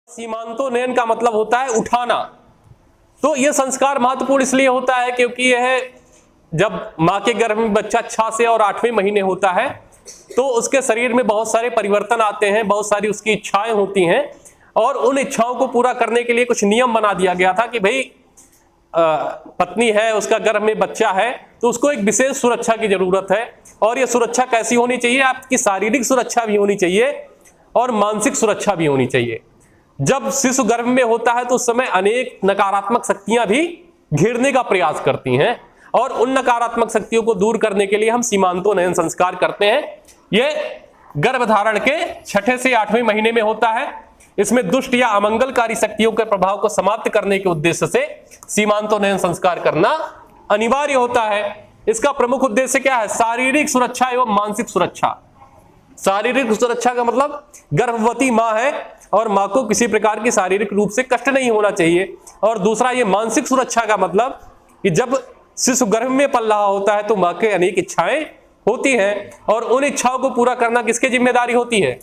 सीमांतोन्नयन का मतलब होता है उठाना। तो यह संस्कार महत्वपूर्ण इसलिए होता है क्योंकि यह जब मां के गर्भ में बच्चा 6 से और 8वें महीने होता है तो उसके शरीर में बहुत सारे परिवर्तन आते हैं, बहुत सारी उसकी इच्छाएं होती हैं और उन इच्छाओं को पूरा करने के लिए कुछ नियम बना दिया गया था कि भाई पत्नी है, उसका गर्भ में बच्चा है तो उसको एक विशेष सुरक्षा की जरूरत है। और यह सुरक्षा कैसी होनी चाहिए? आपकी शारीरिक सुरक्षा भी होनी चाहिए और मानसिक सुरक्षा भी होनी चाहिए। जब शिशु गर्भ में होता है तो उस समय अनेक नकारात्मक शक्तियां भी घेरने का प्रयास करती हैं और उन नकारात्मक शक्तियों को दूर करने के लिए हम सीमांतोन्नयन संस्कार करते हैं। यह गर्भधारण के 6 से 8वें महीने में होता है। इसमें दुष्ट या अमंगलकारी शक्तियों के प्रभाव को समाप्त करने के उद्देश्य से सीमांतोन्नयन संस्कार करना अनिवार्य होता है। इसका प्रमुख उद्देश्य क्या है? शारीरिक सुरक्षा एवं मानसिक सुरक्षा। शारीरिक सुरक्षा का मतलब गर्भवती मां है और मां को किसी प्रकार की शारीरिक रूप से कष्ट नहीं होना चाहिए। और दूसरा ये मानसिक सुरक्षा का मतलब कि जब शिशु गर्भ में पल रहा होता है तो मां के अनेक इच्छाएं होती हैं और उन इच्छाओं को पूरा करना किसकी जिम्मेदारी होती है?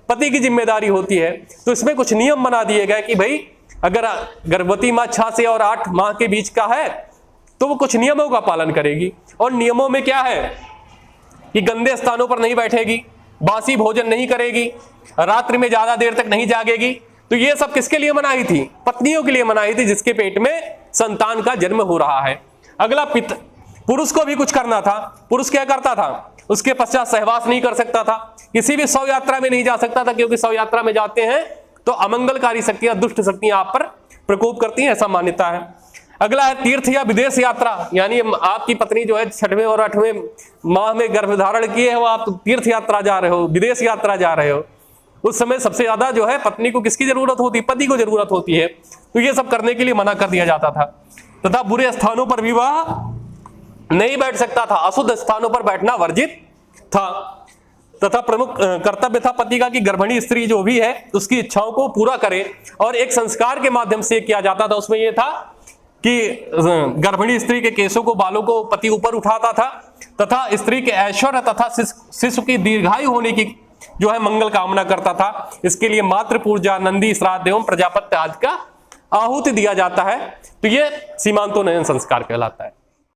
पति की जिम्मेदारी होती है। तो इसमें कुछ नियम बना दिए गए कि भाई अगर गर्भवती मां 6 से और 8 माह के बीच का है तो वो कुछ नियमों का पालन करेगी। और नियमों में क्या है कि गंदे स्थानों पर नहीं बैठेगी, बासी भोजन नहीं करेगी, रात्रि में ज्यादा देर तक नहीं जागेगी। तो ये सब किसके लिए मनाही थी? पत्नियों के लिए मनाही थी जिसके पेट में संतान का जन्म हो रहा है। अगला पुरुष को भी कुछ करना था। पुरुष क्या करता था? उसके पश्चात सहवास नहीं कर सकता था, किसी भी शव यात्रा में नहीं जा सकता था क्योंकि शव यात्रा में जाते हैं तो अमंगलकारी शक्तियां, दुष्ट शक्तियां आप पर प्रकोप करती हैं, ऐसा मान्यता है। अगला है तीर्थ या विदेश यात्रा, यानी आपकी पत्नी जो है 6वें और 8वें माह में गर्भधारण किए हो, आप तीर्थ यात्रा जा रहे हो, विदेश यात्रा जा रहे हो, उस समय सबसे ज्यादा जो है पत्नी को किसकी जरूरत होती है? पति को जरूरत होती है। तो ये सब करने के लिए मना कर दिया जाता था। तथा बुरे स्थानों पर भी वह नहीं बैठ सकता था, अशुद्ध स्थानों पर बैठना वर्जित था। तथा प्रमुख कर्तव्य था पति का कि गर्भिणी स्त्री जो भी है उसकी इच्छाओं को पूरा करे। और एक संस्कार के माध्यम से किया जाता था, उसमें यह था कि गर्भिणी स्त्री के केशों को, बालों को पति ऊपर उठाता था तथा स्त्री के ऐश्वर्य तथा शिशु की दीर्घायु होने की जो है मंगल कामना करता था। इसके लिए मातृ पूजा, नंदी श्राद्ध एवं प्रजापत्य आदि का आहुति दिया जाता है। तो यह सीमांतोन्नयन संस्कार कहलाता है।